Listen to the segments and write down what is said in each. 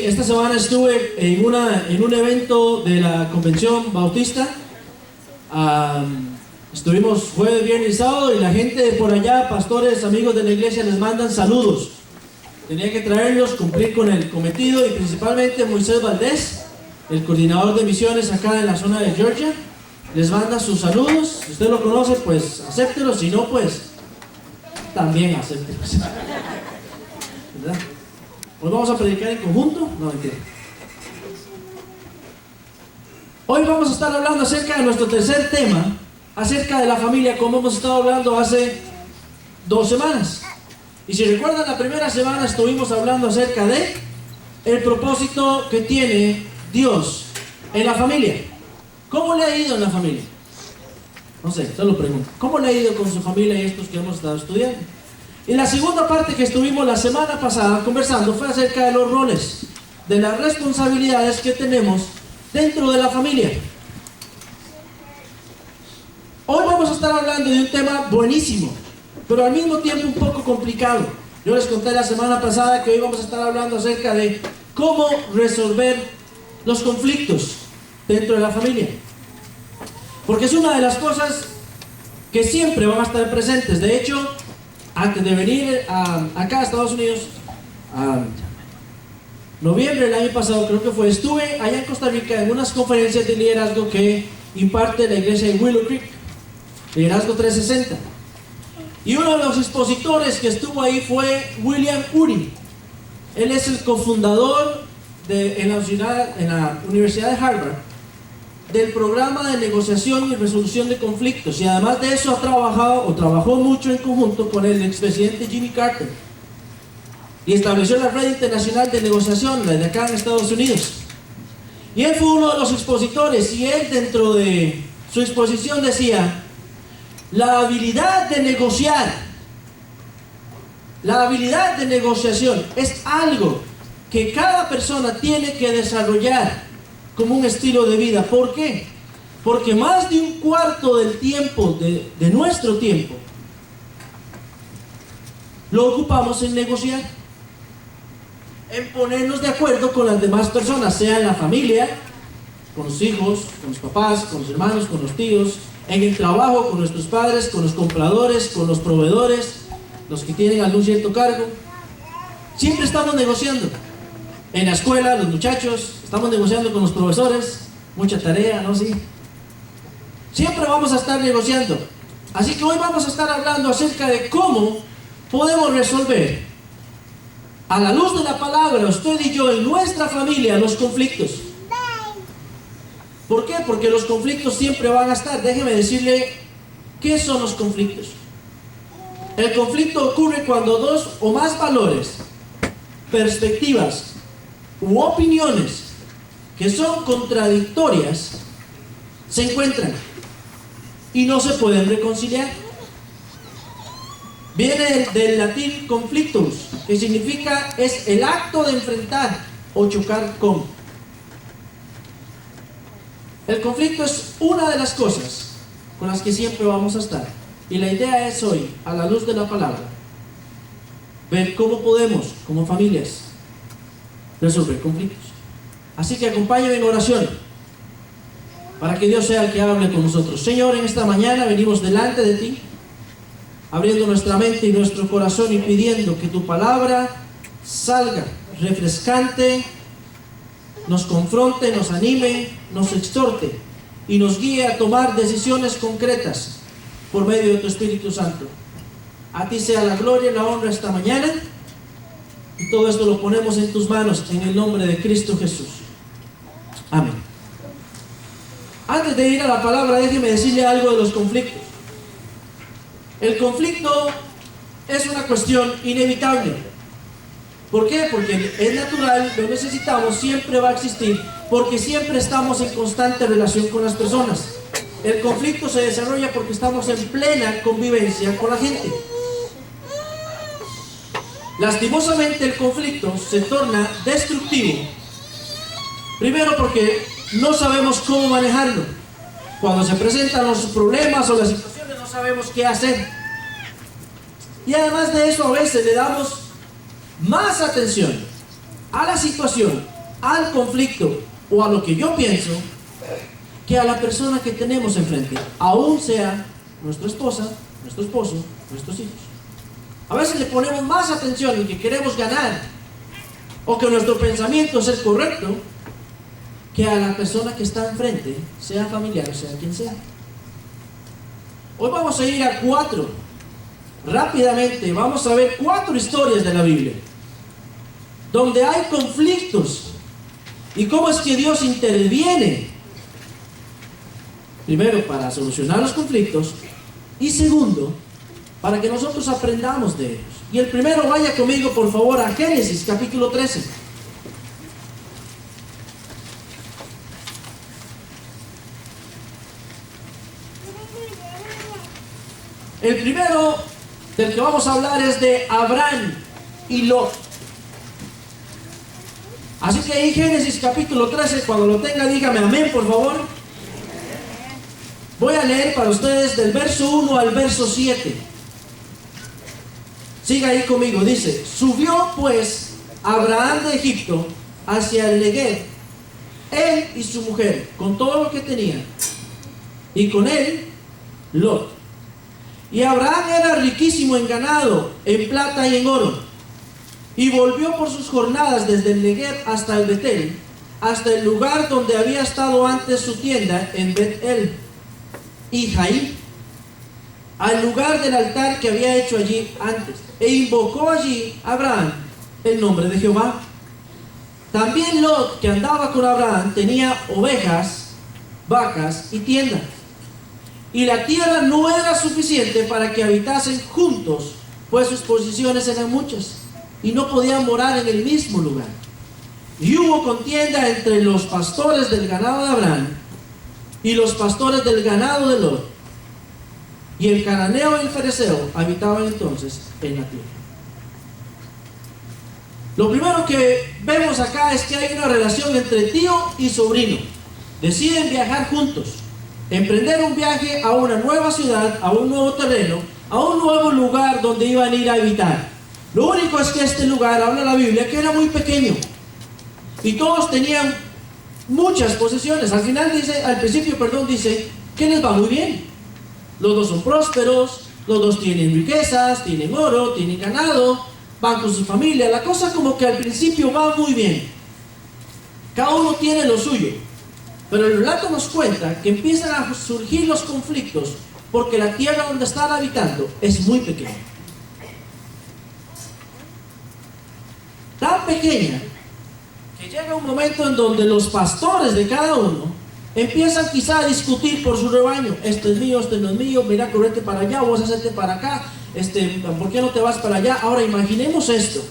Esta semana estuve en un evento de la Convención Bautista. Estuvimos jueves, viernes y sábado, y la gente de por allá, pastores, amigos de la iglesia, les mandan saludos. Tenía que traerlos, cumplir con el cometido, y principalmente Moisés Valdés, el coordinador de misiones acá en la zona de Georgia, les manda sus saludos. Si usted lo conoce, pues acéptelos; si no, pues también acéptelos. ¿Verdad? Hoy vamos a predicar en conjunto. No, mentira. Hoy vamos a estar hablando acerca de nuestro tercer tema, acerca de la familia, como hemos estado hablando hace 2 semanas. Y si recuerdan, la primera semana estuvimos hablando acerca de el propósito que tiene Dios en la familia. ¿Cómo le ha ido en la familia? No sé, se lo pregunto. ¿Cómo le ha ido con su familia y estos que hemos estado estudiando? Y la segunda parte que estuvimos la semana pasada conversando fue acerca de los roles, de las responsabilidades que tenemos dentro de la familia. Hoy vamos a estar hablando de un tema buenísimo, pero al mismo tiempo un poco complicado. Yo les conté la semana pasada que hoy vamos a estar hablando acerca de cómo resolver los conflictos dentro de la familia, porque es una de las cosas que siempre van a estar presentes. De hecho, antes de venir acá a Estados Unidos, noviembre del año pasado creo que fue, estuve allá en Costa Rica en unas conferencias de liderazgo que imparte la iglesia de Willow Creek, Liderazgo 360. Y uno de los expositores que estuvo ahí fue William Ury. Él es el cofundador en la Universidad de Harvard del programa de negociación y resolución de conflictos, y además de eso trabajó mucho en conjunto con el expresidente Jimmy Carter, y estableció la red internacional de negociación, la de acá en Estados Unidos. Y él fue uno de los expositores, y él, dentro de su exposición, decía: la habilidad de negociar, la habilidad de negociación es algo que cada persona tiene que desarrollar como un estilo de vida. ¿Por qué? Porque más de un cuarto del tiempo, de nuestro tiempo, lo ocupamos en negociar, en ponernos de acuerdo con las demás personas, sea en la familia, con los hijos, con los papás, con los hermanos, con los tíos, en el trabajo, con nuestros padres, con los compradores, con los proveedores, los que tienen algún cierto cargo. Siempre estamos negociando. En la escuela, los muchachos, estamos negociando con los profesores, mucha tarea, ¿no? Sí. Siempre vamos a estar negociando. Así que hoy vamos a estar hablando acerca de cómo podemos resolver, a la luz de la palabra, usted y yo, en nuestra familia, los conflictos. ¿Por qué? Porque los conflictos siempre van a estar. Déjeme decirle qué son los conflictos. El conflicto ocurre cuando 2 o más valores, perspectivas u opiniones que son contradictorias se encuentran y no se pueden reconciliar. Viene del latín conflictus, que significa es el acto de enfrentar o chocar con. El conflicto es una de las cosas con las que siempre vamos a estar, y la idea es hoy, a la luz de la palabra, ver cómo podemos, como familias, resolver conflictos. Así que acompáñame en oración para que Dios sea el que hable con nosotros. Señor, en esta mañana venimos delante de ti, abriendo nuestra mente y nuestro corazón y pidiendo que tu palabra salga refrescante, nos confronte, nos anime, nos exhorte y nos guíe a tomar decisiones concretas por medio de tu Espíritu Santo. A ti sea la gloria y la honra esta mañana, y todo esto lo ponemos en tus manos en el nombre de Cristo Jesús. Amén. Antes de ir a la palabra, déjeme decirle algo de los conflictos. El conflicto es una cuestión inevitable. ¿Por qué? Porque es natural, lo necesitamos, siempre va a existir, porque siempre estamos en constante relación con las personas. El conflicto se desarrolla porque estamos en plena convivencia con la gente. Lastimosamente, el conflicto se torna destructivo. Primero, porque no sabemos cómo manejarlo. Cuando se presentan los problemas o las situaciones, no sabemos qué hacer. Y además de eso, a veces le damos más atención a la situación, al conflicto o a lo que yo pienso, que a la persona que tenemos enfrente, aún sea nuestra esposa, nuestro esposo, nuestros hijos. A veces le ponemos más atención en que queremos ganar o que nuestro pensamiento es el correcto, que a la persona que está enfrente, sea familiar o sea quien sea. Hoy vamos a ir a 4, rápidamente, vamos a ver 4 historias de la Biblia, donde hay conflictos y cómo es que Dios interviene. Primero, para solucionar los conflictos, y segundo, para que nosotros aprendamos de ellos. Y el primero, vaya conmigo por favor a Génesis capítulo 13. El primero del que vamos a hablar es de Abraham y Lot. Así que en Génesis capítulo 13, cuando lo tenga, dígame amén, por favor. Voy a leer para ustedes del verso 1 al verso 7. Siga ahí conmigo, dice: subió pues Abraham de Egipto hacia el Negev, él y su mujer, con todo lo que tenían, y con él Lot. Y Abraham era riquísimo en ganado, en plata y en oro, y volvió por sus jornadas desde el Negev hasta el Betel, hasta el lugar donde había estado antes su tienda en Bet-El y Jaí, al lugar del altar que había hecho allí antes, e invocó allí Abraham el nombre de Jehová. También Lot, que andaba con Abraham, tenía ovejas, vacas y tiendas, y la tierra no era suficiente para que habitasen juntos, pues sus posesiones eran muchas, y no podían morar en el mismo lugar. Y hubo contienda entre los pastores del ganado de Abraham y los pastores del ganado de Lot, y el cananeo y el fereceo habitaban entonces en la tierra. Lo primero que vemos acá es que hay una relación entre tío y sobrino. Deciden viajar juntos, emprender un viaje a una nueva ciudad, a un nuevo terreno, a un nuevo lugar donde iban a ir a habitar. Lo único es que este lugar, habla la Biblia, que era muy pequeño, y todos tenían muchas posesiones. Al final dice, al principio, dice que les va muy bien. Los dos son prósperos, los dos tienen riquezas, tienen oro, tienen ganado, van con su familia. La cosa como que al principio va muy bien. Cada uno tiene lo suyo. Pero el relato nos cuenta que empiezan a surgir los conflictos porque la tierra donde están habitando es muy pequeña. Tan pequeña que llega un momento en donde los pastores de cada uno empiezan quizá a discutir por su rebaño. Este es mío, este no es mío, mira, correte para allá, vos hacerte para acá, ¿por qué no te vas para allá? Ahora imaginemos esto.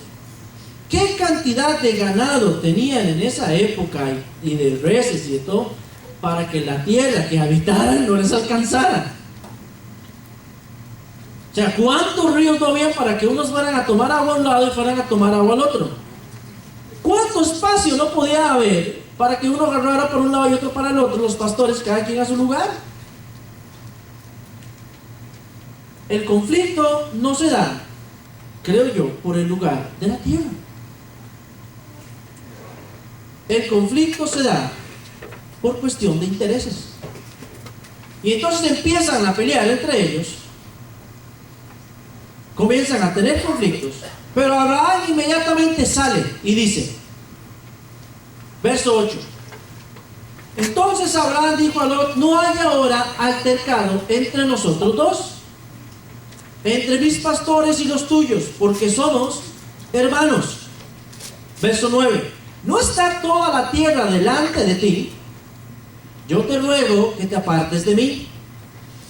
¿Qué cantidad de ganado tenían en esa época y de reses y de todo para que la tierra que habitaran no les alcanzara? O sea, ¿cuántos ríos no habían para que unos fueran a tomar agua a un lado y fueran a tomar agua al otro? ¿Cuánto espacio no podía haber para que uno agarrara por un lado y otro para el otro, los pastores, cada quien a su lugar? El conflicto no se da, creo yo, por el lugar de la tierra. El conflicto se da por cuestión de intereses. Y entonces empiezan a pelear entre ellos, comienzan a tener conflictos, pero Abraham inmediatamente sale y dice, verso 8: entonces Abraham dijo a Lot: no hay ahora altercado entre nosotros dos, entre mis pastores y los tuyos, porque somos hermanos. Verso 9: ¿no está toda la tierra delante de ti? Yo te ruego que te apartes de mí.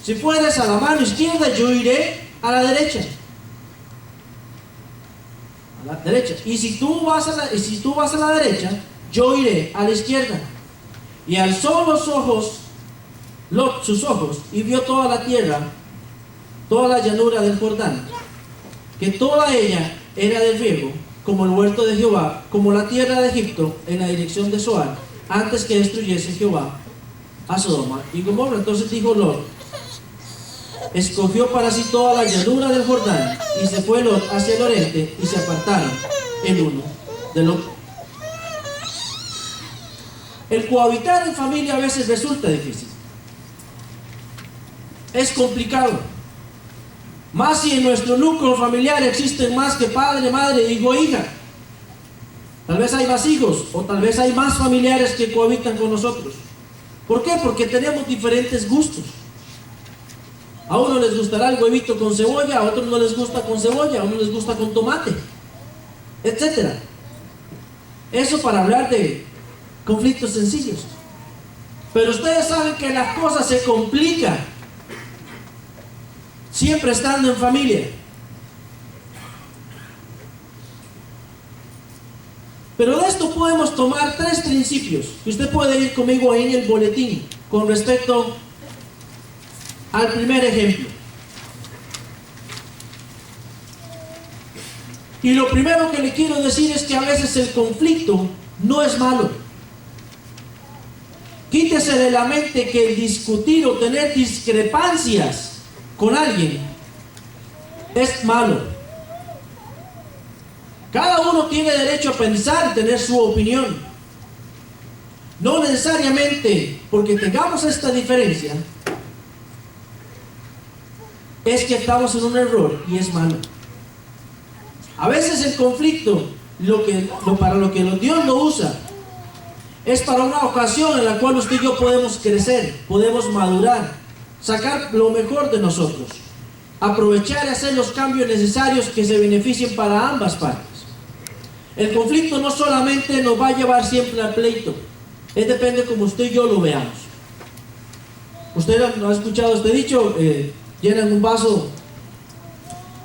Si fueres a la mano izquierda, yo iré a la derecha. A la derecha. Y si tú vas a la derecha, yo iré a la izquierda. Y alzó los ojos, Lot, sus ojos, y vio toda la tierra, toda la llanura del Jordán, que toda ella era de riego, como el huerto de Jehová, como la tierra de Egipto, en la dirección de Zoar, antes que destruyese Jehová a Sodoma y Gomorra. Entonces dijo Lot: escogió para sí toda la llanura del Jordán y se fue Lot hacia el oriente y se apartaron el uno del otro. El cohabitar en familia a veces resulta difícil. Es complicado. Más si en nuestro núcleo familiar existen más que padre, madre, hijo, hija. Tal vez hay más hijos o tal vez hay más familiares que cohabitan con nosotros. ¿Por qué? Porque tenemos diferentes gustos. A uno les gustará el huevito con cebolla, a otros no les gusta con cebolla, a uno les gusta con tomate, etc. Eso para hablar de conflictos sencillos. Pero ustedes saben que las cosas se complican siempre estando en familia. Pero de esto podemos tomar 3 principios que usted puede ir conmigo ahí en el boletín con respecto al primer ejemplo. Y lo primero que le quiero decir es que a veces el conflicto no es malo. Quítese de la mente que el discutir o tener discrepancias con alguien es malo. Cada uno tiene derecho a pensar y tener su opinión. No necesariamente porque tengamos esta diferencia es que estamos en un error y es malo. A veces el conflicto, para lo que Dios lo usa, es para una ocasión en la cual usted y yo podemos crecer, podemos madurar, sacar lo mejor de nosotros, aprovechar y hacer los cambios necesarios que se beneficien para ambas partes. El conflicto no solamente nos va a llevar siempre al pleito, depende como usted y yo lo veamos. Usted no ha escuchado este dicho, llenan un vaso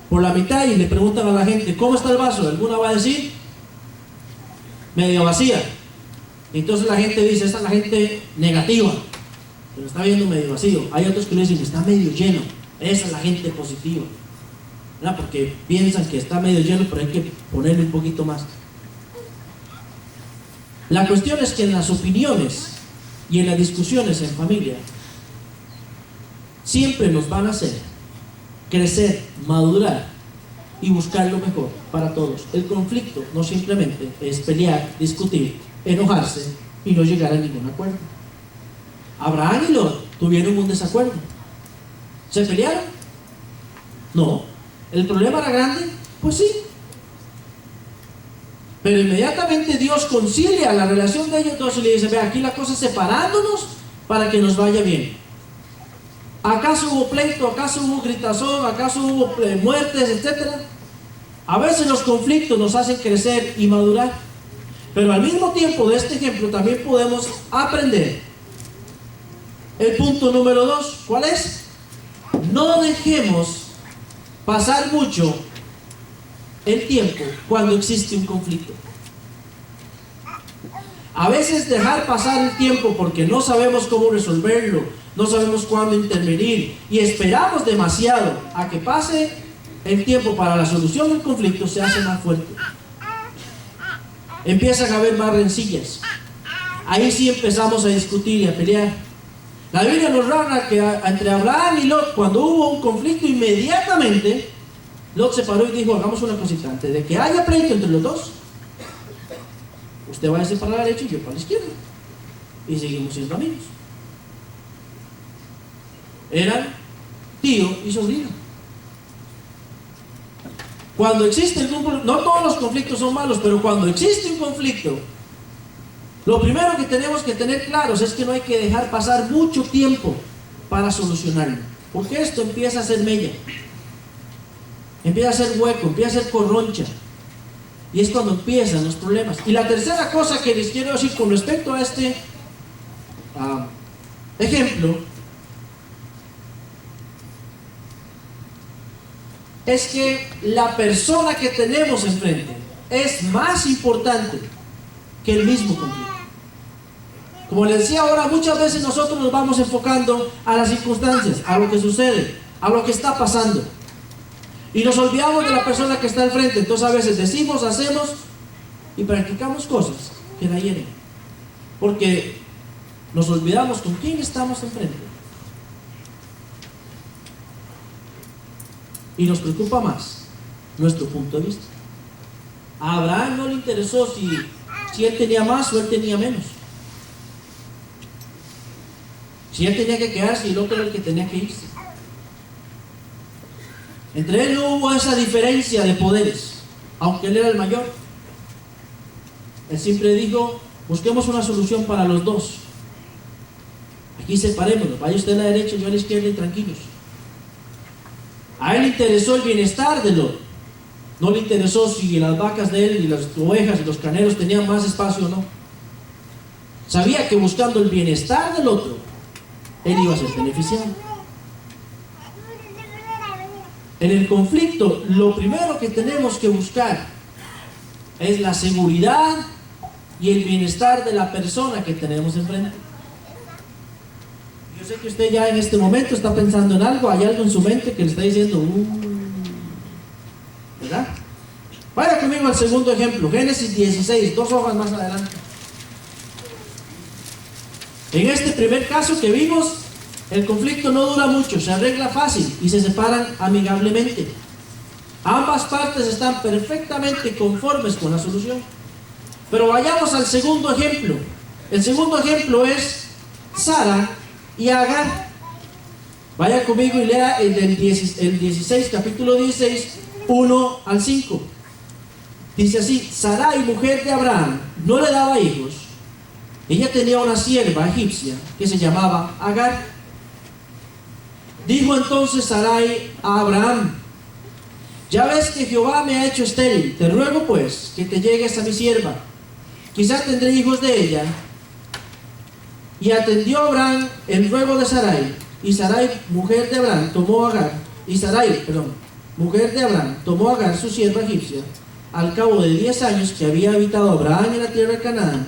por la mitad y le preguntan a la gente, ¿cómo está el vaso? Alguna va a decir, medio vacía. Entonces la gente dice, esta es la gente negativa, pero está viendo medio vacío. Hay otros que le dicen, está medio lleno, esa es la gente positiva, ¿verdad? Porque piensan que está medio lleno, pero hay que ponerle un poquito más. La cuestión es que en las opiniones y en las discusiones en familia siempre nos van a hacer crecer, madurar y buscar lo mejor para todos. El conflicto no simplemente es pelear, discutir, enojarse y no llegar a ningún acuerdo. Abraham y Lot tuvieron un desacuerdo. ¿Se pelearon? No. ¿El problema era grande? Pues sí. Pero inmediatamente Dios concilia la relación de ellos dos y le dice, ve, aquí la cosa es separándonos para que nos vaya bien. ¿Acaso hubo pleito? ¿Acaso hubo gritazón? ¿Acaso hubo muertes, etcétera? A veces los conflictos nos hacen crecer y madurar. Pero al mismo tiempo de este ejemplo también podemos aprender el punto número 2. ¿Cuál es? No dejemos pasar mucho el tiempo cuando existe un conflicto. A veces dejar pasar el tiempo porque no sabemos cómo resolverlo, no sabemos cuándo intervenir y esperamos demasiado a que pase el tiempo para la solución del conflicto, se hace más fuerte. Empiezan a haber más rencillas. Ahí sí empezamos a discutir y a pelear. La Biblia nos narra que entre Abraham y Lot, cuando hubo un conflicto, inmediatamente Lot se paró y dijo, hagamos una cosita, antes de que haya pleito entre los dos, usted va a decir para la derecha y yo para la izquierda, y seguimos siendo amigos. Eran tío y sobrino. Cuando existe un conflicto, no todos los conflictos son malos, pero cuando existe un conflicto, lo primero que tenemos que tener claros es que no hay que dejar pasar mucho tiempo para solucionarlo, porque esto empieza a ser mella, empieza a ser hueco, empieza a ser corroncha, y es cuando empiezan los problemas. Y la tercera cosa que les quiero decir con respecto a este ejemplo es que la persona que tenemos enfrente es más importante que el mismo conflicto. Como les decía ahora, muchas veces nosotros nos vamos enfocando a las circunstancias, a lo que sucede, a lo que está pasando, y nos olvidamos de la persona que está al frente. Entonces a veces decimos, hacemos y practicamos cosas que la hieren, porque nos olvidamos con quién estamos enfrente. y nos preocupa más nuestro punto de vista. A Abraham no le interesó si él tenía más o él tenía menos. Si él tenía que quedarse y el otro era el que tenía que irse. Entre él no hubo esa diferencia de poderes, aunque él era el mayor. Él siempre dijo: busquemos una solución para los dos. Aquí separémonos, vaya usted a la derecha y yo a la izquierda y tranquilos. A él le interesó el bienestar del otro. No le interesó si las vacas de él y las ovejas y los carneros tenían más espacio o no. Sabía que buscando el bienestar del otro, él iba a ser beneficiado. En el conflicto, lo primero que tenemos que buscar es la seguridad y el bienestar de la persona que tenemos enfrente. Yo sé que usted ya en este momento está pensando en algo, hay algo en su mente que le está diciendo, ¿verdad? Vaya conmigo al segundo ejemplo, Génesis 16, 2 hojas más adelante. En este primer caso que vimos, el conflicto no dura mucho, se arregla fácil y se separan amigablemente. Ambas partes están perfectamente conformes con la solución. Pero vayamos al segundo ejemplo. El segundo ejemplo es Sara y Agar. Vaya conmigo y lea el 16, capítulo 16, 1 al 5. Dice así: Sarai, mujer de Abraham, no le daba hijos. Ella tenía una sierva egipcia que se llamaba Agar. Dijo entonces Sarai a Abraham: ya ves que Jehová me ha hecho estéril, te ruego pues que te llegues a mi sierva, quizás tendré hijos de ella. Y atendió Abraham el ruego de Sarai, y Sarai, mujer de Abraham, tomó a Agar, mujer de Abraham, tomó a Agar, su sierva egipcia, al cabo de 10 años que había habitado Abraham en la tierra de Canaán,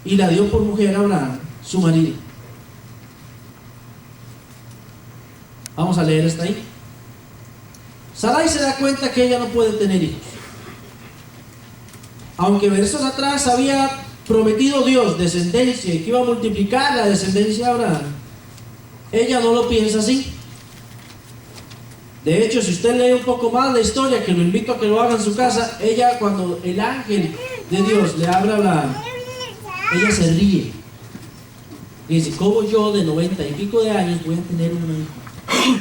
y la dio por mujer a Abraham, su marido. Vamos a leer hasta ahí. Sarai se da cuenta que ella no puede tener hijos. Aunque versos atrás había prometido Dios descendencia y que iba a multiplicar la descendencia de Abraham, ella no lo piensa así. De hecho, si usted lee un poco más la historia, que lo invito a que lo haga en su casa, ella, cuando el ángel de Dios le habla a Abraham, ella se ríe y dice: ¿cómo yo de 90 y pico de años voy a tener un hijo?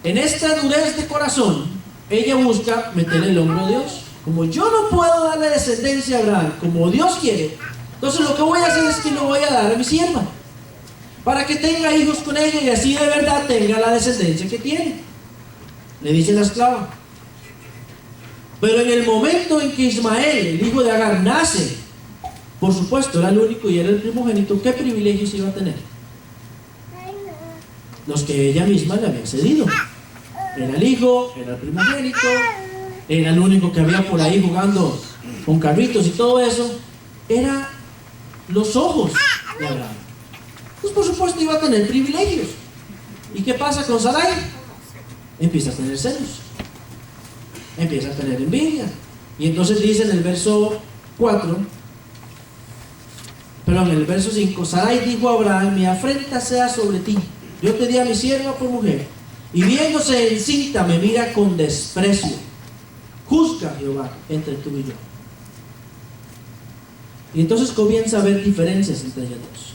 En esta durez de corazón, ella busca meter el hombro a Dios. Como yo no puedo darle descendencia a Abraham como Dios quiere, entonces lo que voy a hacer es que lo voy a dar a mi sierva, para que tenga hijos con ella y así de verdad tenga la descendencia que tiene. Le dice la esclava. Pero en el momento en que Ismael, el hijo de Agar, nace, por supuesto era el único y era el primogénito, ¿qué privilegios iba a tener? Los que ella misma le había cedido. Era el hijo, era el primogénito, era el único que había por ahí jugando con carritos y todo eso. Era los ojos de Abraham. Pues por supuesto iba a tener privilegios. ¿Y qué pasa con Sarai? Empieza a tener celos, empieza a tener envidia. Y entonces dice en el verso 5, Sarai dijo a Abraham: mi afrenta sea sobre ti, yo te di a mi sierva por mujer, y viéndose encinta me mira con desprecio. Juzga, Jehová, entre tú y yo. Y entonces comienza a haber diferencias entre ellos dos.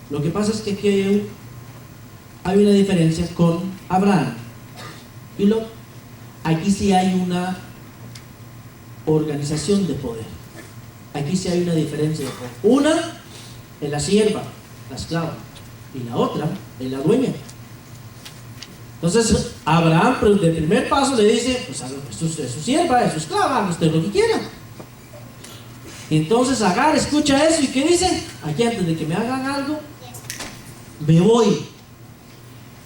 Lo que pasa es que aquí hay una diferencia con Abraham y Lot. Aquí sí hay una organización de poder. Aquí sí hay una diferencia de poder. Una es la sierva, la esclava, y la otra es la dueña. Entonces Abraham, pero de primer paso, le dice: pues es su sierva, es su esclava, haga usted lo que quiera. Y entonces Agar escucha eso y ¿qué dice? Aquí, antes de que me hagan algo, me voy.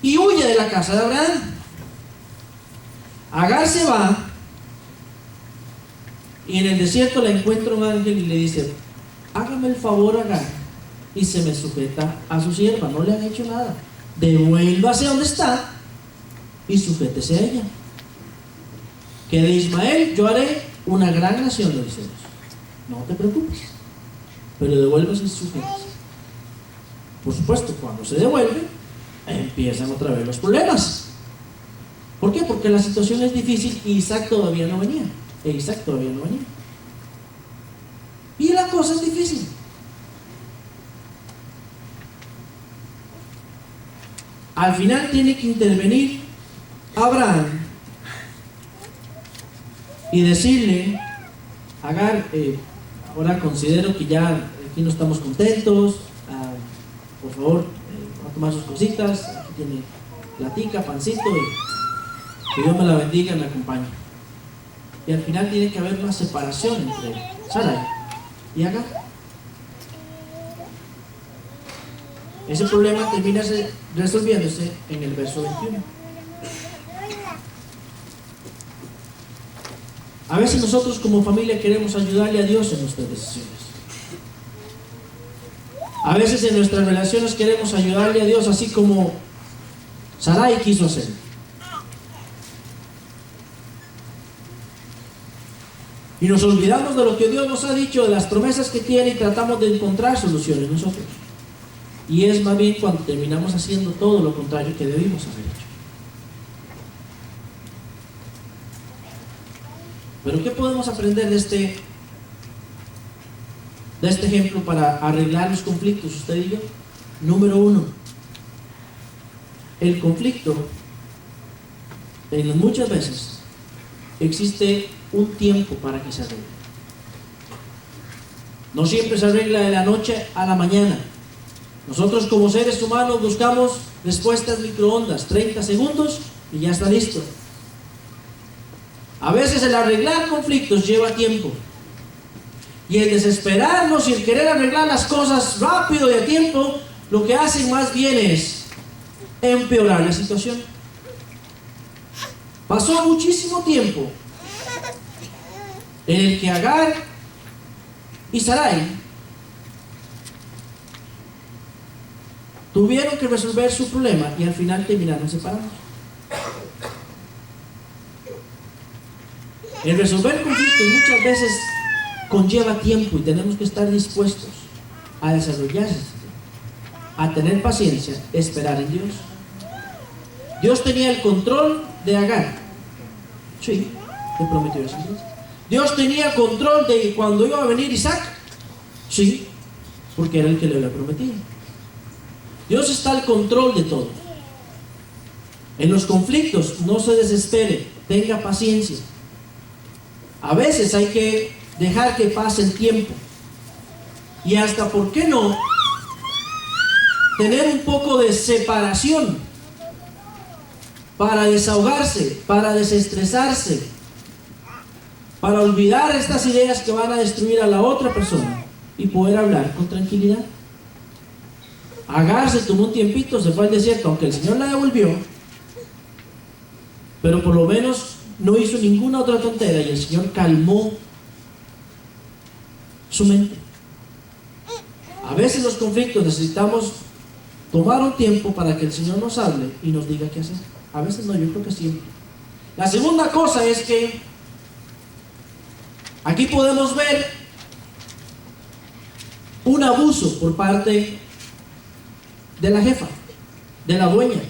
Y huye de la casa de Abraham. Agar se va y en el desierto le encuentra un ángel y le dice: hágame el favor, Agar, y se me sujeta a su sierva. No le han hecho nada, devuélvase donde está y sujétese a ella, que de Ismael yo haré una gran nación, le dice Dios. No te preocupes, pero devuélvase y sujétese. Por supuesto, cuando se devuelve, empiezan otra vez los problemas. ¿Por qué? Porque la situación es difícil y Isaac todavía no venía. Y la cosa es difícil. Al final tiene que intervenir Abraham y decirle: Agar, ahora considero que ya aquí no estamos contentos, por favor, va a tomar sus cositas, aquí tiene platica, pancito, y que Dios me la bendiga y me acompañe. Y al final tiene que haber una separación entre Sarai y Agar. Ese problema termina resolviéndose en el verso 21. A veces nosotros como familia queremos ayudarle a Dios en nuestras decisiones. A veces en nuestras relaciones queremos ayudarle a Dios así como Sarai quiso hacer. Y nos olvidamos de lo que Dios nos ha dicho, de las promesas que tiene, y tratamos de encontrar soluciones nosotros. Y es más bien cuando terminamos haciendo todo lo contrario que debimos haber hecho. Pero ¿qué podemos aprender de este ejemplo para arreglar los conflictos, usted y yo? Número 1, el conflicto, muchas veces existe un tiempo para que se arregle. No siempre se arregla de la noche a la mañana. Nosotros como seres humanos buscamos respuestas microondas, 30 segundos y ya está listo. A veces el arreglar conflictos lleva tiempo. Y el desesperarnos y el querer arreglar las cosas rápido y a tiempo, lo que hacen más bien es empeorar la situación. Pasó muchísimo tiempo en el que Agar y Sarai tuvieron que resolver su problema y al final terminaron separados. El resolver conflictos muchas veces conlleva tiempo y tenemos que estar dispuestos a desarrollarse, a tener paciencia, esperar en Dios. Dios tenía el control de Agar. Sí, le prometió eso. Dios tenía control de cuando iba a venir Isaac. Sí, porque era el que le había prometido. Dios está al control de todo. En los conflictos no se desespere, tenga paciencia. A veces hay que dejar que pase el tiempo y hasta, ¿por qué no?, tener un poco de separación para desahogarse, para desestresarse, para olvidar estas ideas que van a destruir a la otra persona y poder hablar con tranquilidad. Agar se tomó un tiempito, se fue al desierto, aunque el Señor la devolvió, pero por lo menos no hizo ninguna otra tontera y el Señor calmó su mente. A veces los conflictos necesitamos tomar un tiempo para que el Señor nos hable y nos diga qué hacer. A veces no, yo creo que siempre. La segunda cosa es que aquí podemos ver un abuso por parte de la jefa, de la dueña.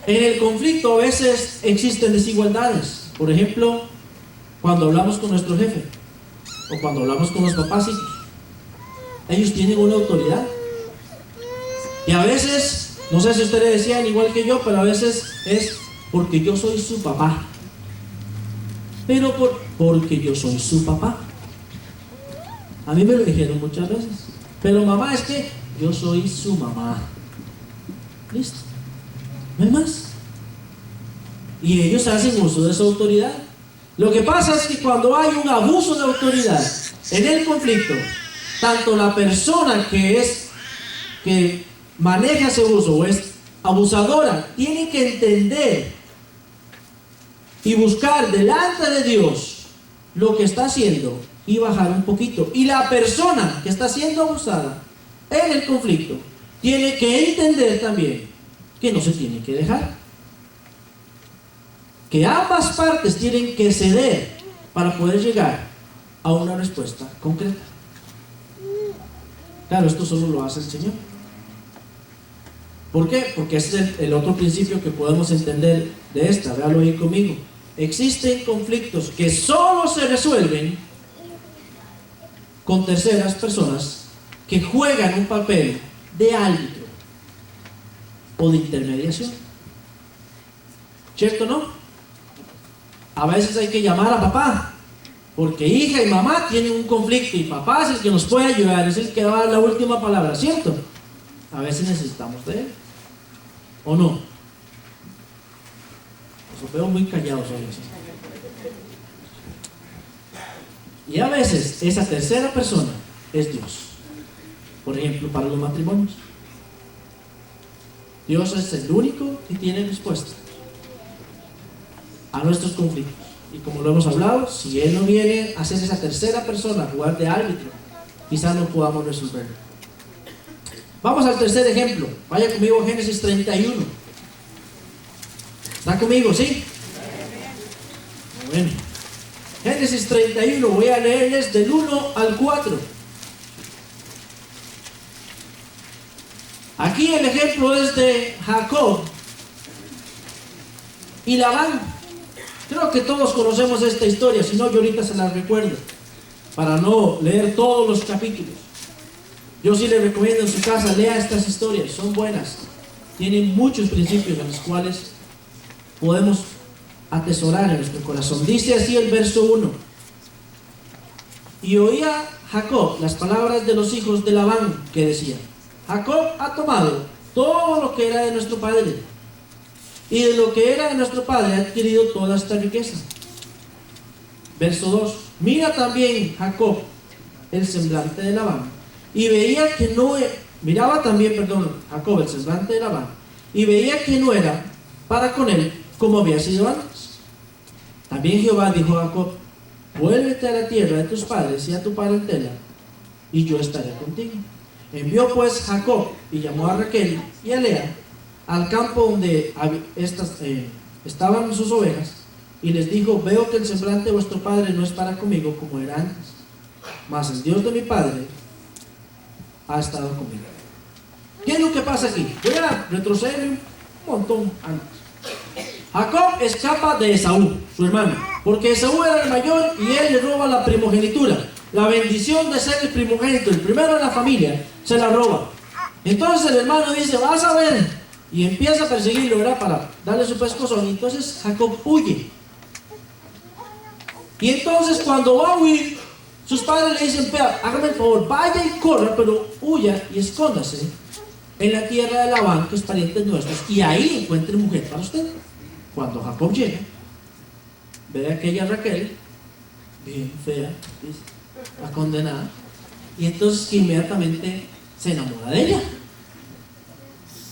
En el conflicto a veces existen desigualdades. Por ejemplo, cuando hablamos con nuestro jefe o cuando hablamos con los papás, hijos, ellos tienen una autoridad. Y a veces, no sé si ustedes decían igual que yo, pero a veces es porque yo soy su papá. Pero porque yo soy su papá. A mí me lo dijeron muchas veces. Pero mamá, es que yo soy su mamá. Listo. No hay más. Y ellos hacen uso de su autoridad. Lo que pasa es que cuando hay un abuso de autoridad en el conflicto, tanto la persona que maneja ese uso o es abusadora, tiene que entender y buscar delante de Dios lo que está haciendo y bajar un poquito. Y la persona que está siendo abusada en el conflicto tiene que entender también que no se tiene que dejar, que ambas partes tienen que ceder para poder llegar a una respuesta concreta. Claro, esto solo lo hace el Señor. ¿Por qué? Porque ese es el otro principio que podemos entender de esta. Véalo ahí conmigo. Existen conflictos que solo se resuelven con terceras personas que juegan un papel de árbitro o de intermediación. ¿Cierto o no? A veces hay que llamar a papá, porque hija y mamá tienen un conflicto y papá es el que nos puede ayudar, es el que va a dar la última palabra, ¿cierto? A veces necesitamos de él, ¿o no? Los veo muy callados hoy. Y a veces esa tercera persona es Dios. Por ejemplo, para los matrimonios. Dios es el único que tiene respuesta a nuestros conflictos. Y como lo hemos hablado, si Él no viene a ser esa tercera persona, a jugar de árbitro, quizás no podamos resolverlo. Vamos al tercer ejemplo. Vaya conmigo a Génesis 31. ¿Está conmigo? ¿Sí? Bueno. Génesis 31, voy a leerles del 1 al 4. Aquí el ejemplo es de Jacob y Labán. Creo que todos conocemos esta historia, si no yo ahorita se la recuerdo, para no leer todos los capítulos. Yo sí le recomiendo en su casa, lea estas historias, son buenas. Tienen muchos principios en los cuales podemos atesorar en nuestro corazón. Dice así el verso 1: y oía Jacob las palabras de los hijos de Labán, que decían: Jacob ha tomado todo lo que era de nuestro padre, y de lo que era de nuestro padre ha adquirido toda esta riqueza. Verso 2: mira también Jacob el semblante de Labán, y veía que no miraba también, Jacob el semblante de Labán, y veía que no era para con él como había sido antes. También Jehová dijo a Jacob: vuélvete a la tierra de tus padres y a tu parentela, y yo estaré contigo. Envió pues Jacob y llamó a Raquel y a Lea al campo donde estaban sus ovejas, y les dijo: veo que el semblante de vuestro padre no es para conmigo como era antes, mas el Dios de mi padre ha estado conmigo. ¿Qué es lo que pasa aquí? Voy a retroceder un montón antes. Jacob escapa de Esaú, su hermano, porque Esaú era el mayor y él le roba la primogenitura. La bendición de ser el primogénito, el primero de la familia, se la roba. Entonces el hermano dice: vas a ver, y empieza a perseguirlo, ¿verdad?, para darle su pescozón. Y entonces Jacob huye. Y entonces cuando va a huir, sus padres le dicen: hágame el favor, vaya y corra, pero huya y escóndase en la tierra de Labán, que es pariente nuestros, y ahí encuentre mujer para usted. Cuando Jacob llega, ve a aquella Raquel, bien fea, la condenada, y entonces inmediatamente se enamora de ella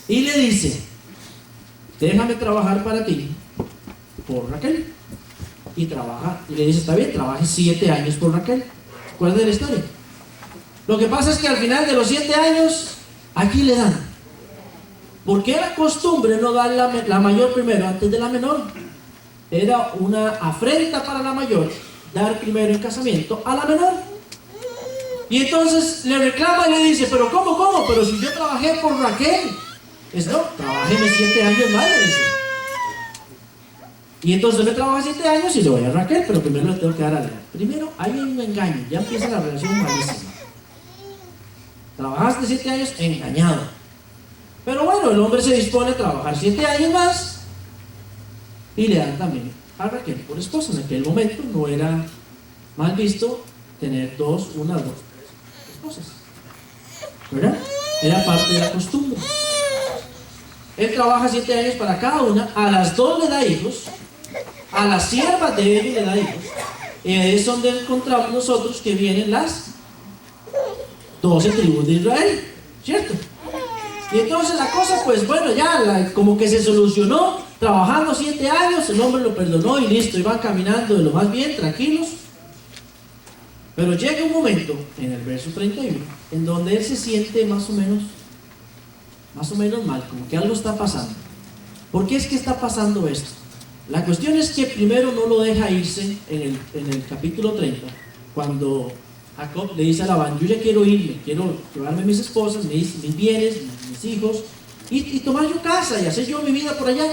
y le dice: déjame trabajar para ti por Raquel. Y trabaja, y le dice: está bien, trabaje 7 años por Raquel. ¿Cuál es la historia? Lo que pasa es que al final de los 7 años, aquí le dan, porque era costumbre no dar la mayor primero antes de la menor. Era una afrenta para la mayor dar primero en casamiento a la menor. Y entonces le reclama y le dice: pero ¿cómo? Pero si yo trabajé por Raquel. No, trabajéme 7 años más, le dice. Y entonces me trabaja 7 años y le voy a Raquel, pero primero le tengo que dar a Lea. Primero hay un engaño, ya empieza la relación malísima. Trabajaste 7 años engañado. Pero bueno, el hombre se dispone a trabajar 7 años más y le dan también a Raquel por esposa. En aquel momento no era mal visto tener 2, 1, 2, 3 esposas, ¿verdad? Era parte de la costumbre. Él trabaja 7 años para cada una, a las 2 le da hijos, a las siervas de él le da hijos, y ahí es donde encontramos nosotros que vienen las 12 tribus de Israel, ¿cierto? Y entonces la cosa, pues bueno, ya como que se solucionó, trabajando 7 años, el hombre lo perdonó y listo, iban caminando de lo más bien, tranquilos. Pero llega un momento, en el verso 31, en donde él se siente más o menos mal, como que algo está pasando. ¿Por qué es que está pasando esto? La cuestión es que primero no lo deja irse en el capítulo 30, cuando Jacob le dice a Labán: yo ya quiero irme, quiero llevarme mis esposas, mis bienes, mis hijos, y tomar yo casa y hacer yo mi vida por allá.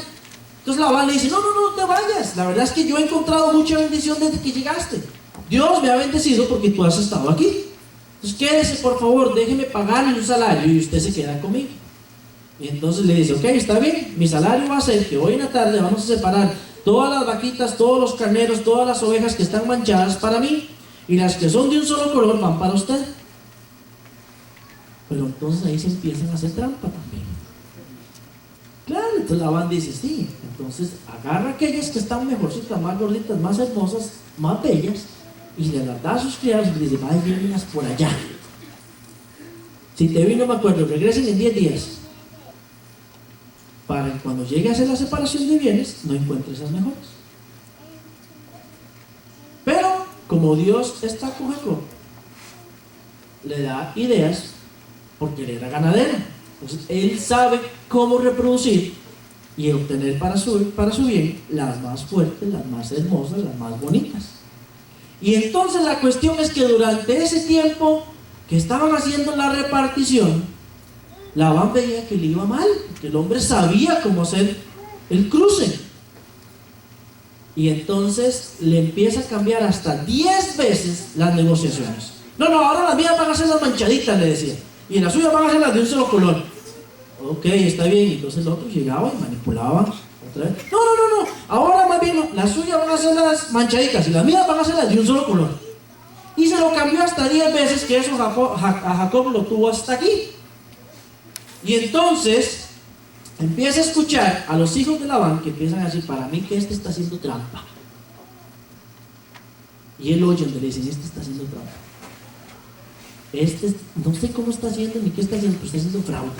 Entonces Labán le dice, no, no, no te vayas. La verdad es que yo he encontrado mucha bendición desde que llegaste. Dios me ha bendecido porque tú has estado aquí. Entonces quédese, por favor, déjeme pagarle un salario y usted se queda conmigo. Y entonces le dice, ok, está bien, mi salario va a ser que hoy en la tarde vamos a separar todas las vaquitas, todos los carneros, todas las ovejas que están manchadas para mí, y las que son de un solo color van para usted. Pero entonces ahí se empiezan a hacer trampa también. Claro, entonces Labán dice, sí, entonces agarra aquellas que están mejorcitas, más gorditas, más hermosas, más bellas, y le las da a sus criados y le dice, váyanlas por allá. Si te vi no me acuerdo, regresen en 10 días. Para que cuando llegue a hacer la separación de bienes, no encuentre esas mejores. Pero, como Dios está con Jacob, le da ideas, porque él era ganadero. Entonces, él sabe cómo reproducir y obtener para su bien las más fuertes, las más hermosas, las más bonitas. Y entonces la cuestión es que durante ese tiempo que estaban haciendo la repartición, Labán veía que le iba mal, que el hombre sabía cómo hacer el cruce. Y entonces le empieza a cambiar hasta 10 veces las negociaciones. No, no, ahora las mías van a ser las manchaditas, le decía. Y las suyas van a ser las de un solo color. Ok, está bien. Entonces el otro llegaba y manipulaba otra vez. No, no, no, no. Ahora más bien, las suyas van a ser las manchaditas y las mías van a ser las de un solo color. Y se lo cambió hasta 10 veces, que eso a Jacob lo tuvo hasta aquí. Y entonces empieza a escuchar a los hijos de Labán que empiezan a decir, para mí que este está haciendo trampa. Y él oye donde le dicen, este está haciendo trampa. Este, no sé cómo está haciendo ni qué está haciendo, pero está haciendo fraude.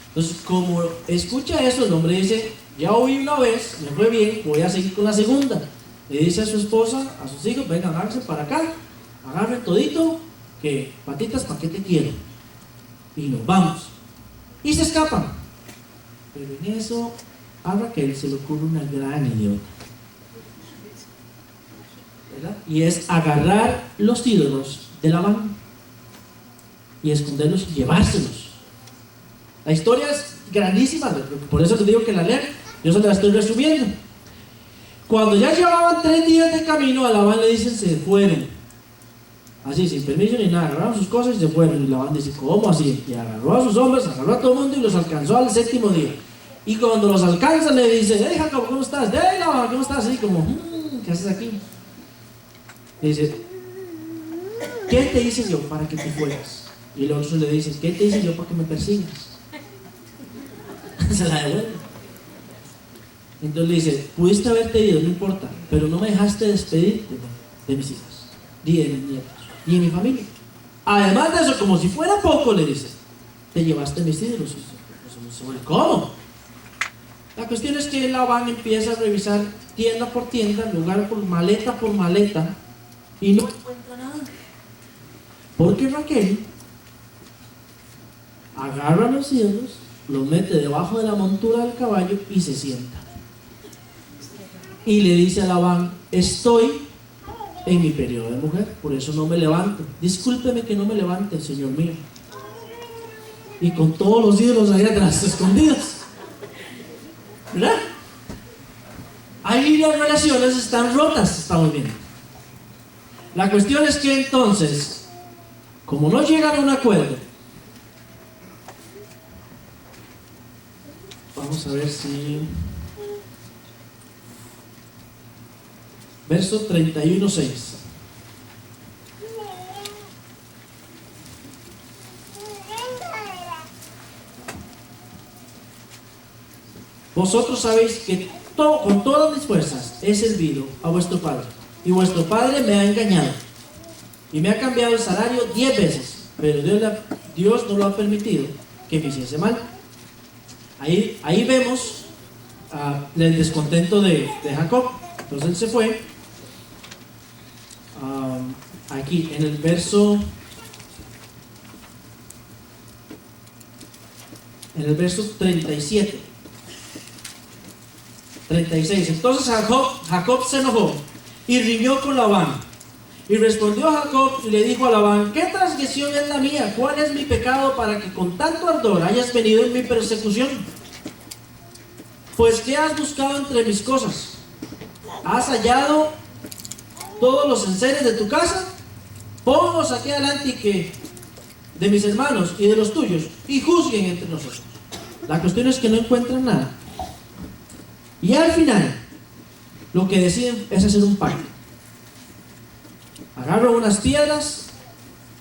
Entonces, como escucha eso, el hombre dice, ya oí una vez, me fue bien, voy a seguir con la segunda. Le dice a su esposa, a sus hijos, vengan, háganse para acá, agarren todito, que patitas, ¿para qué te quiero? Y nos vamos. Y se escapan. Pero en eso a Raquel se le ocurre una gran idiota, ¿verdad? Y es agarrar los ídolos de Labán y esconderlos y llevárselos. La historia es grandísima, por eso les digo que la lean, yo se la estoy resumiendo. Cuando ya llevaban 3 días de camino, a Labán le dicen se fueron. Así, sin permiso ni nada, agarraron sus cosas y se fueron. Y Labán dice, ¿cómo así? Y agarró a sus hombres, agarró a todo el mundo y los alcanzó al 7º día. Y cuando los alcanza le dice, hey Jacob, ¿cómo estás? Hey Labán, ¿cómo estás? Así como, ¿qué haces aquí? Le dice, ¿qué te hice yo para que te fueras? Y el otro le dice, ¿qué te hice yo para que me persigas? Se la devuelve. Entonces le dice, pudiste haberte ido, no importa, pero no me dejaste despedirte de mis hijas, ni de mis nietos, ni de mi familia. Además de eso, como si fuera poco, le dice, te llevaste mis ídolos. ¿Cómo? La cuestión es que Labán empieza a revisar tienda por tienda, lugar por maleta, y no encuentra nada. Porque Raquel agarra los ídolos, los mete debajo de la montura del caballo y se sienta. Y le dice a Labán, estoy en mi periodo de mujer, por eso no me levanto. Discúlpeme que no me levante, señor mío. Y con todos los ídolos ahí atrás, escondidos. ¿Verdad? Ahí las relaciones están rotas, estamos viendo. La cuestión es que entonces, como no llegan a un acuerdo, vamos a ver si... Verso 31:6. Vosotros sabéis que con todas mis fuerzas he servido a vuestro padre, y vuestro padre me ha engañado y me ha cambiado el salario 10 veces, pero Dios no lo ha permitido que me hiciese mal. Ahí vemos el descontento de Jacob. Entonces él se fue. Aquí en el verso 37, 36. Entonces Jacob se enojó y riñó con Labán Y respondió Jacob y le dijo a Labán: ¿qué transgresión es la mía? ¿Cuál es mi pecado para que con tanto ardor hayas venido en mi persecución? Pues ¿qué has buscado entre mis cosas? ¿Has hallado todos los enseres de tu casa? Ponlos aquí adelante y que de mis hermanos y de los tuyos, y juzguen entre nosotros. La cuestión es que no encuentran nada. Y al final, lo que deciden es hacer un pacto. Agarran unas piedras,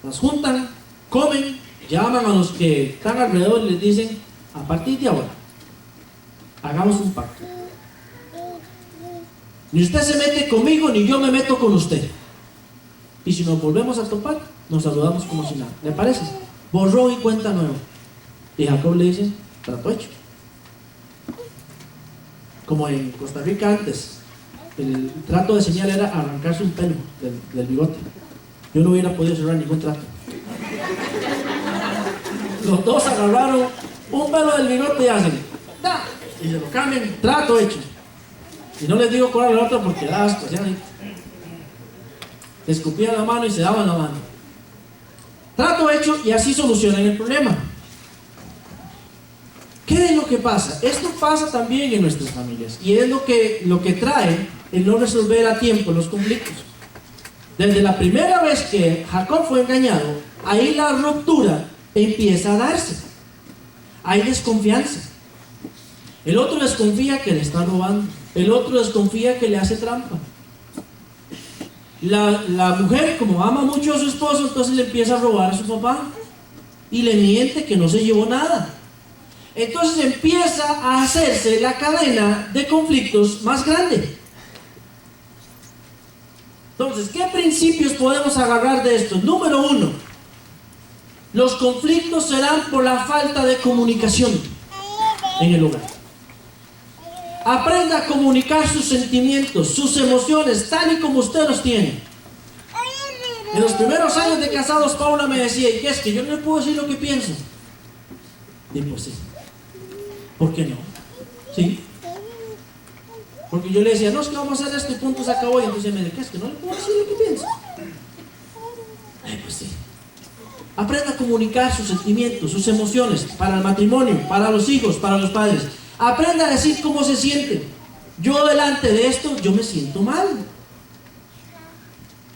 las juntan, comen, llaman a los que están alrededor y les dicen: a partir de ahora, hagamos un pacto. Ni usted se mete conmigo, ni yo me meto con usted. Y si nos volvemos a topar, nos saludamos como si nada. ¿Le parece? Borrón y cuenta nueva. Y Jacob le dice: trato hecho. Como en Costa Rica antes, el trato de señal era arrancarse un pelo del bigote. Yo no hubiera podido cerrar ningún trato. Los dos agarraron un pelo del bigote y hacen ¡da! Y se lo cambian, trato hecho. Y no les digo cuál era el otro porque da asco. Se escupían la mano y se daban la mano. Trato hecho, y así solucionan el problema. ¿Qué es lo que pasa? Esto pasa también en nuestras familias, y es lo que trae el no resolver a tiempo los conflictos. Desde la primera vez que Jacob fue engañado, ahí la ruptura empieza a darse. Hay desconfianza. El otro desconfía que le está robando. El otro desconfía que le hace trampa. La mujer, como ama mucho a su esposo, entonces le empieza a robar a su papá y le miente que no se llevó nada. Entonces empieza a hacerse la cadena de conflictos más grande. Entonces, ¿qué principios podemos agarrar de esto? Número 1, los conflictos serán por la falta de comunicación en el hogar. Aprenda a comunicar sus sentimientos, sus emociones, tal y como usted los tiene. En los primeros años de casados, Paula me decía: ¿y qué es que yo no le puedo decir lo que pienso? Y pues sí. ¿Por qué no? ¿Sí? Porque yo le decía: no, es que vamos a hacer esto y punto, se acabó. Y entonces me dice: ¿qué es que no le puedo decir lo que pienso? Pues sí. Aprenda a comunicar sus sentimientos, sus emociones, para el matrimonio, para los hijos, para los padres. Aprenda a decir cómo se siente. Yo delante de esto, yo me siento mal.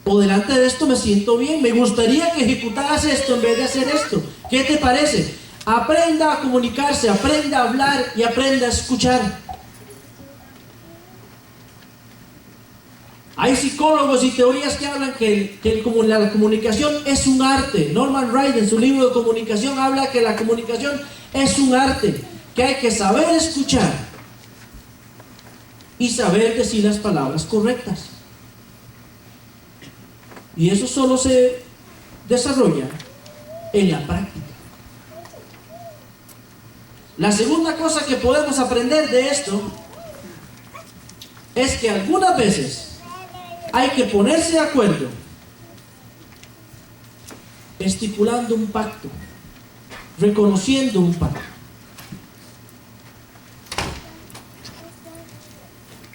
O delante de esto me siento bien. Me gustaría que ejecutaras esto en vez de hacer esto. ¿Qué te parece? Aprenda a comunicarse, aprenda a hablar y aprenda a escuchar. Hay psicólogos y teorías que hablan que la comunicación es un arte. Norman Wright, en su libro de comunicación, habla que la comunicación es un arte, que hay que saber escuchar y saber decir las palabras correctas. Y eso solo se desarrolla en la práctica. La segunda cosa que podemos aprender de esto es que algunas veces hay que ponerse de acuerdo estipulando un pacto, reconociendo un pacto.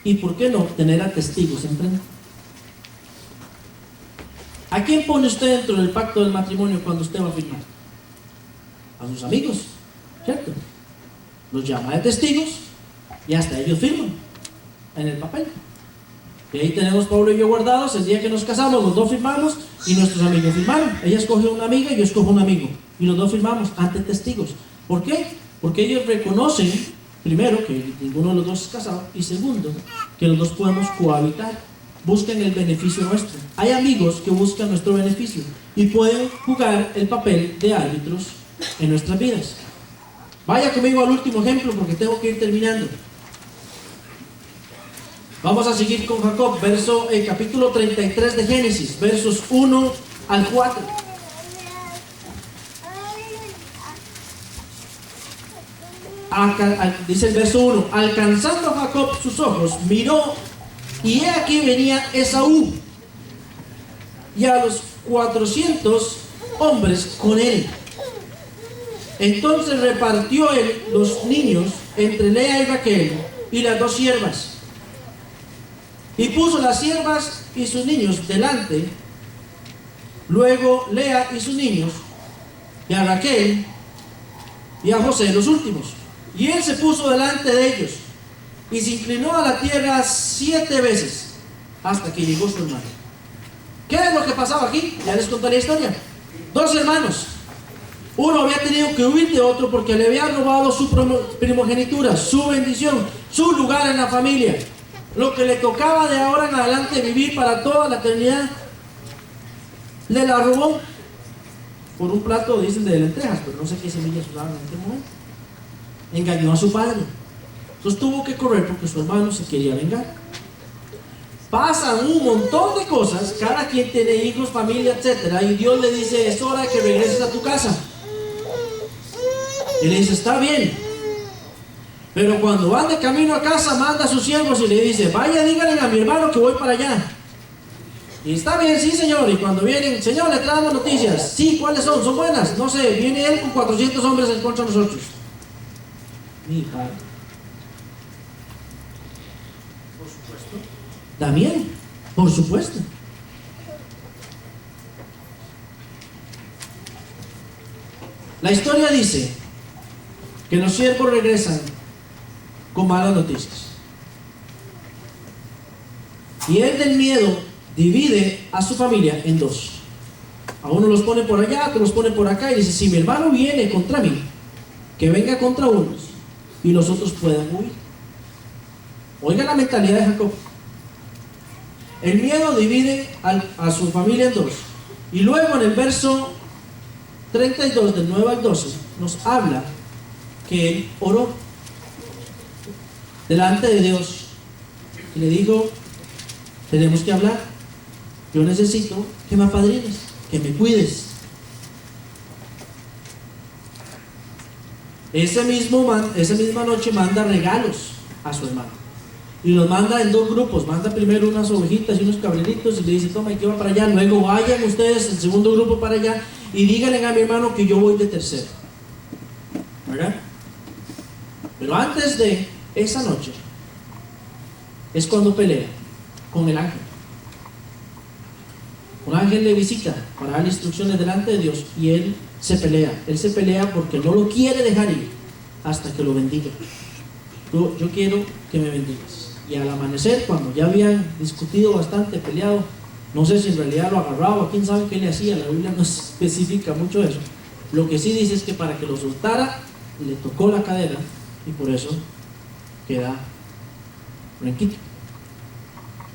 Y por qué no tener a testigos enfrente. ¿A quién pone usted dentro del pacto del matrimonio cuando usted va a firmar? A sus amigos, ¿cierto? Los llama de testigos y hasta ellos firman en el papel. Y ahí tenemos Pablo y yo guardados. El día que nos casamos, los dos firmamos y nuestros amigos firmaron. Ella escogió una amiga y yo escojo un amigo, y los dos firmamos ante testigos. ¿Por qué? Porque ellos reconocen, primero, que ninguno de los dos es casado, y segundo, que los dos podemos cohabitar. Buscan el beneficio nuestro. Hay amigos que buscan nuestro beneficio y pueden jugar el papel de árbitros en nuestras vidas. Vaya conmigo al último ejemplo porque tengo que ir terminando. Vamos a seguir con Jacob, capítulo 33 de Génesis, versos 1 al 4. Dice el verso 1: alcanzando Jacob sus ojos, miró, y he aquí venía Esaú, y a los 400 hombres con él. Entonces repartió él los niños entre Lea y Raquel y las dos siervas, y puso las siervas y sus niños delante luego Lea y sus niños, y a Raquel y a José los últimos. Y él se puso delante de ellos y se inclinó a la tierra 7 veces hasta que llegó su hermano. ¿Qué es lo que pasaba aquí? Ya les conté la historia. 2 hermanos. Uno había tenido que huir de otro porque le había robado su primogenitura, su bendición, su lugar en la familia. Lo que le tocaba de ahora en adelante vivir para toda la eternidad, le la robó por un plato, dicen, de lentejas, pero no sé qué semillas usaban en aquel momento. Engañó a su padre. Entonces tuvo que correr porque su hermano se quería vengar. Pasan un montón de cosas, cada quien tiene hijos, familia, etc. Y Dios le dice: es hora de que regreses a tu casa. Y le dice: está bien. Pero cuando van de camino a casa, manda a sus siervos y le dice: vaya, díganle a mi hermano que voy para allá. Y está bien, sí señor. Y cuando vienen: señor, le traemos noticias. Sí, ¿cuáles son? ¿Son buenas? No sé, viene él con 400 hombres en contra de nosotros. Mi hija. Por supuesto. También, por supuesto. La historia dice que los siervos regresan con malas noticias. Y él, del miedo, divide a su familia en 2. A uno los pone por allá, a otro los pone por acá, y dice: si mi hermano viene contra mí, que venga contra unos y los otros puedan huir. Oiga la mentalidad de Jacob. El miedo divide a su familia en 2. Y luego en el verso 32 del 9 al 12 nos habla que él oró delante de Dios y le dijo: tenemos que hablar, yo necesito que me apadrines, que me cuides. Esa misma noche manda regalos a su hermano y los manda en 2 grupos. Manda primero unas ovejitas y unos cabreritos y le dice: toma, y que va para allá. Luego vayan ustedes, el segundo grupo, para allá, y díganle a mi hermano que yo voy de tercero, ¿verdad? Pero antes de esa noche es cuando pelea con el ángel. Un ángel le visita para darle instrucciones delante de Dios y él se pelea. Él se pelea porque no lo quiere dejar ir hasta que lo bendiga. Yo quiero que me bendigas. Y al amanecer, cuando ya habían discutido bastante, peleado, no sé si en realidad lo agarraba, quién sabe qué le hacía, la Biblia no especifica mucho eso. Lo que sí dice es que para que lo soltara, le tocó la cadera y por eso queda blanquito,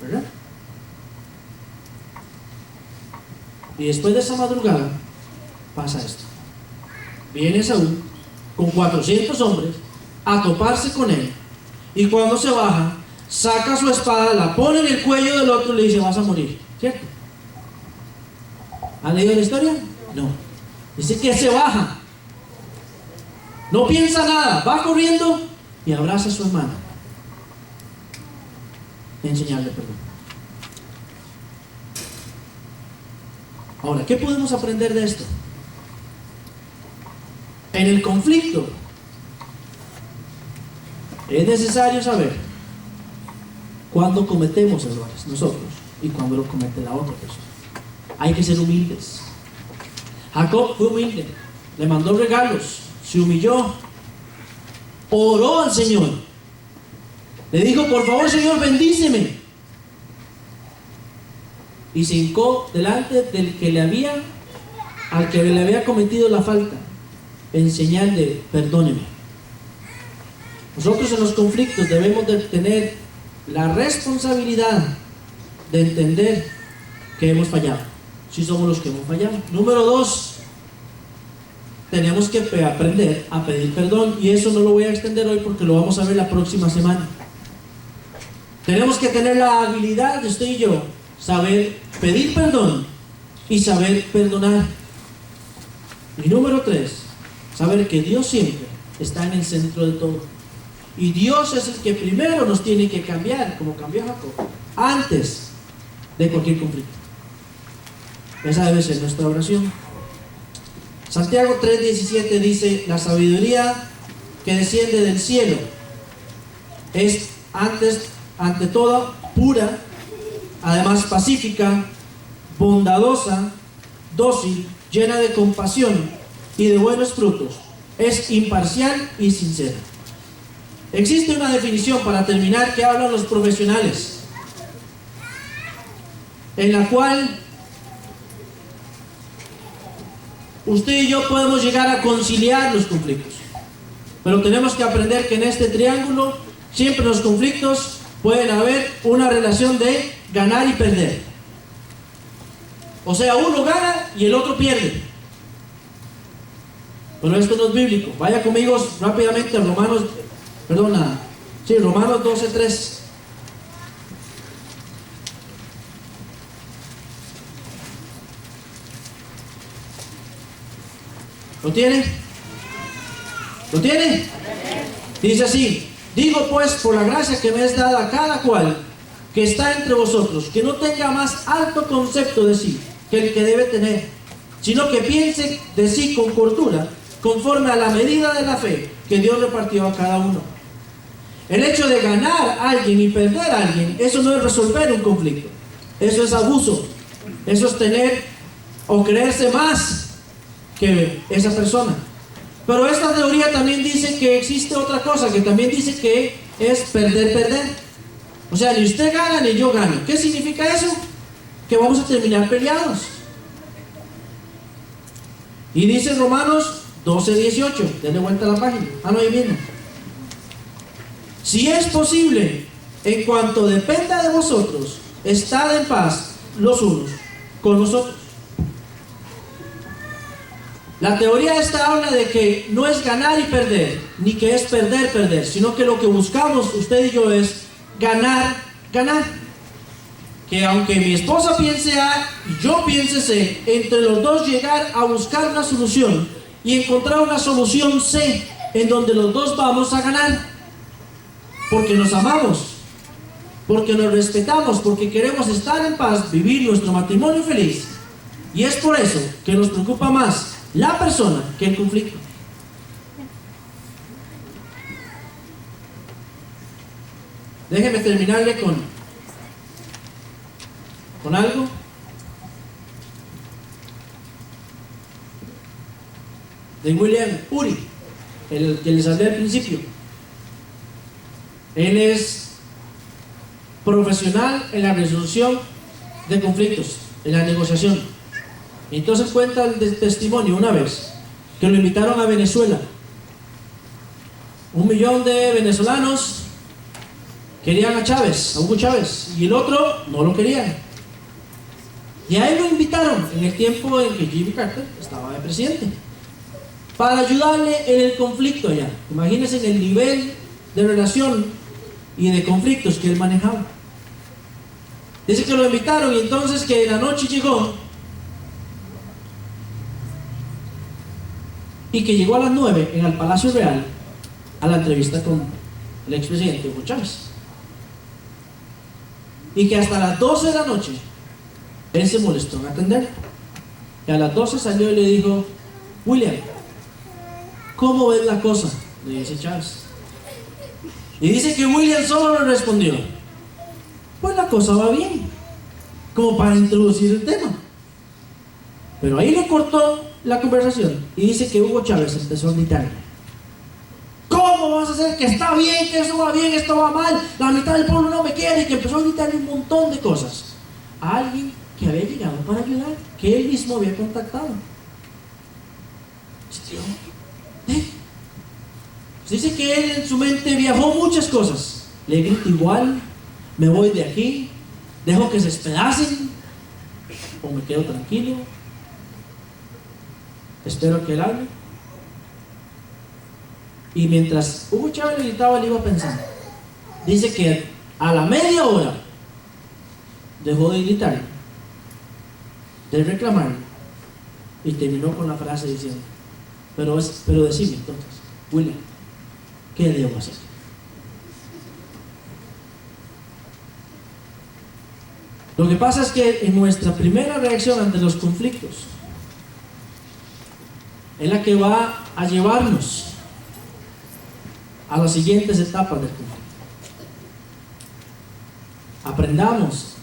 ¿verdad? Y después de esa madrugada pasa esto. Viene Saúl con 400 hombres a toparse con él, y cuando se baja, saca su espada, la pone en el cuello del otro y le dice: vas a morir, ¿cierto? ¿Han leído la historia? No. Dice que se baja, no piensa nada, va corriendo y abraza a su hermano en señal de perdón. Ahora, ¿qué podemos aprender de esto? En el conflicto es necesario saber cuándo cometemos errores nosotros y cuándo lo comete la otra persona. Hay que ser humildes. Jacob fue humilde, le mandó regalos, se humilló, oró al Señor, le dijo: por favor, Señor, bendíceme. Y se hincó delante del que al que le había cometido la falta, en señal de: perdóneme. Nosotros en los conflictos debemos de tener la responsabilidad de entender que hemos fallado, si somos los que hemos fallado. Número 2, tenemos que aprender a pedir perdón, y eso no lo voy a extender hoy porque lo vamos a ver la próxima semana. Tenemos que tener la habilidad, usted y yo, saber pedir perdón y saber perdonar. Y número 3, saber que Dios siempre está en el centro de todo, y Dios es el que primero nos tiene que cambiar, como cambió Jacob, antes de cualquier conflicto. Esa debe ser nuestra oración. Santiago 3:17 dice: la sabiduría que desciende del cielo es ante todo pura, además pacífica, bondadosa, dócil, llena de compasión y de buenos frutos. Es imparcial y sincera. Existe una definición, para terminar, que hablan los profesionales, en la cual usted y yo podemos llegar a conciliar los conflictos. Pero tenemos que aprender que en este triángulo, siempre los conflictos pueden haber una relación de ganar y perder. O sea, uno gana y el otro pierde. Pero esto no es bíblico. Vaya conmigo rápidamente a Romanos 12:3. ¿Lo tiene? ¿Lo tiene? Dice así: digo pues, por la gracia que me es dada a cada cual que está entre vosotros, que no tenga más alto concepto de sí que el que debe tener, sino que piense de sí con cordura, conforme a la medida de la fe que Dios repartió a cada uno. El hecho de ganar a alguien y perder a alguien, eso no es resolver un conflicto. Eso es abuso. Eso es tener o creerse más que esa persona. Pero esta teoría también dice que existe otra cosa, que también dice que es perder. O sea, ni usted gana ni yo gano. ¿Qué significa eso? Que vamos a terminar peleados. Y dice Romanos 12:18. Denle vuelta a la página. No, ahí mismo. Si es posible, en cuanto dependa de vosotros, estad en paz los unos con los otros. La teoría esta habla de que no es ganar y perder, ni que es perder, sino que lo que buscamos usted y yo es ganar. Que aunque mi esposa piense A y yo piense C, entre los dos llegar a buscar una solución y encontrar una solución C, en donde los dos vamos a ganar. Porque nos amamos, porque nos respetamos, porque queremos estar en paz, vivir nuestro matrimonio feliz. Y es por eso que nos preocupa más la persona que el conflicto. Déjeme terminarle con algo. De William Ury, el que les hablé al principio. Él es profesional en la resolución de conflictos, en la negociación. Entonces cuenta el testimonio una vez que lo invitaron a Venezuela. 1 millón de venezolanos querían a Chávez, a Hugo Chávez, y el otro no lo querían. Y a él lo invitaron en el tiempo en que Jimmy Carter estaba de presidente, para ayudarle en el conflicto allá. Imagínense en el nivel de relación y de conflictos que él manejaba. Dice que lo invitaron, y entonces que en la noche llegó, y que llegó a las 9 en el Palacio Real a la entrevista con el expresidente Hugo Chávez, y que hasta las 12 de la noche él se molestó en atender, y a las 12 salió y le dijo: William, ¿cómo ves la cosa?, le dice Chávez. Y dice que William solo le respondió: pues la cosa va bien, como para introducir el tema. Pero ahí le cortó la conversación y dice que Hugo Chávez empezó a gritar: ¿cómo vas a hacer que está bien, que eso va bien, esto va mal, la mitad del pueblo no me quiere? Y que empezó a gritarle un montón de cosas a alguien que había llegado para ayudar, que él mismo había contactado. Dice que él en su mente viajó muchas cosas. Le grito igual, me voy de aquí, dejo que se despedacen, o me quedo tranquilo, espero que él hable. Y mientras Hugo Chávez le gritaba, él iba pensando. Dice que a la media hora dejó de gritar, de reclamar, y terminó con la frase diciendo: pero decime entonces, William, ¿qué debo hacer? Lo que pasa es que en nuestra primera reacción ante los conflictos es la que va a llevarnos a las siguientes etapas del conflicto. Aprendamos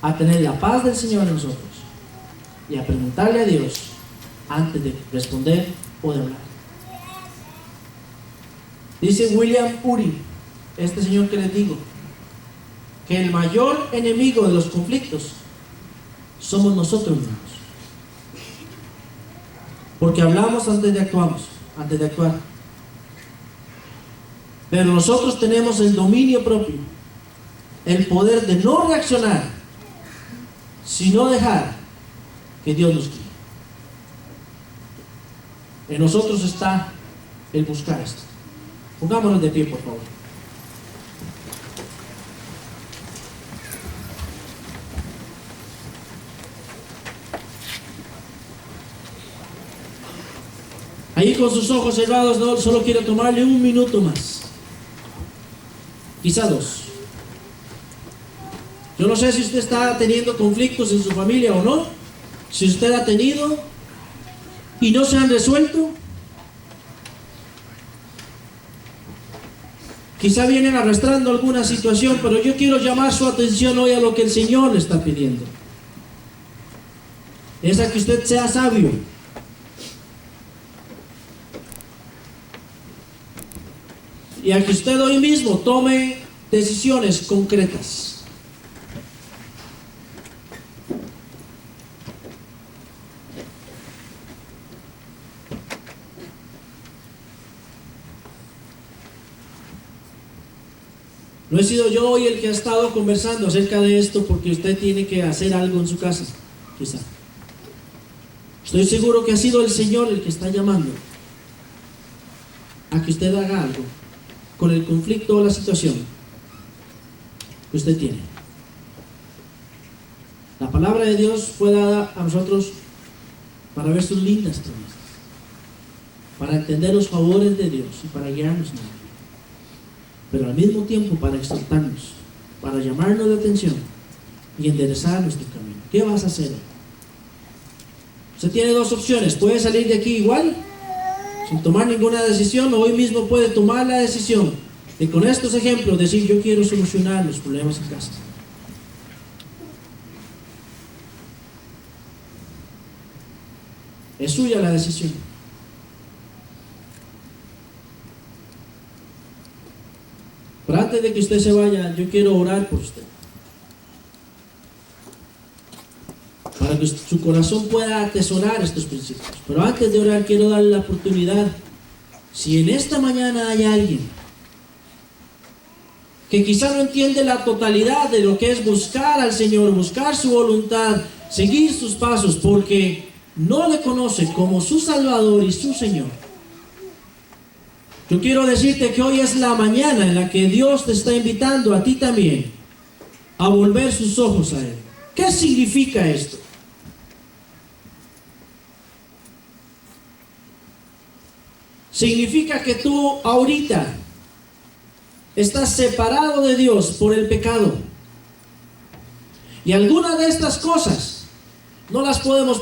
a tener la paz del Señor en nosotros, y a preguntarle a Dios antes de responder o de hablar. Dice William Ury, este señor que les digo, que el mayor enemigo de los conflictos somos nosotros mismos. Porque hablamos antes de actuar. Pero nosotros tenemos el dominio propio, el poder de no reaccionar, sino dejar que Dios nos guíe. En nosotros está el buscar esto. Pongámonos de pie, por favor. Ahí con sus ojos cerrados, no, solo quiero tomarle un minuto más. Quizá 2. Yo no sé si usted está teniendo conflictos en su familia o no. Si usted ha tenido y no se han resuelto, quizá vienen arrastrando alguna situación, pero yo quiero llamar su atención hoy a lo que el Señor le está pidiendo. Es a que usted sea sabio. Y a que usted hoy mismo tome decisiones concretas. No he sido yo hoy el que ha estado conversando acerca de esto porque usted tiene que hacer algo en su casa, quizá. Estoy seguro que ha sido el Señor el que está llamando a que usted haga algo con el conflicto o la situación que usted tiene. La palabra de Dios fue dada a nosotros para ver sus lindas promesas, para entender los favores de Dios y para guiarnos en él. Pero al mismo tiempo para exhortarnos, para llamarnos la atención y enderezar nuestro camino. ¿Qué vas a hacer? Usted tiene 2 opciones. Puede salir de aquí igual, sin tomar ninguna decisión, o hoy mismo puede tomar la decisión de, con estos ejemplos, decir: yo quiero solucionar los problemas en casa. Es suya la decisión. Pero antes de que usted se vaya, yo quiero orar por usted, para que su corazón pueda atesorar estos principios. Pero antes de orar, quiero darle la oportunidad, si en esta mañana hay alguien que quizá no entiende la totalidad de lo que es buscar al Señor, buscar su voluntad, seguir sus pasos, porque no le conoce como su Salvador y su Señor, yo quiero decirte que hoy es la mañana en la que Dios te está invitando a ti también a volver sus ojos a Él. ¿Qué significa esto? Significa que tú ahorita estás separado de Dios por el pecado. Y algunas de estas cosas no las podemos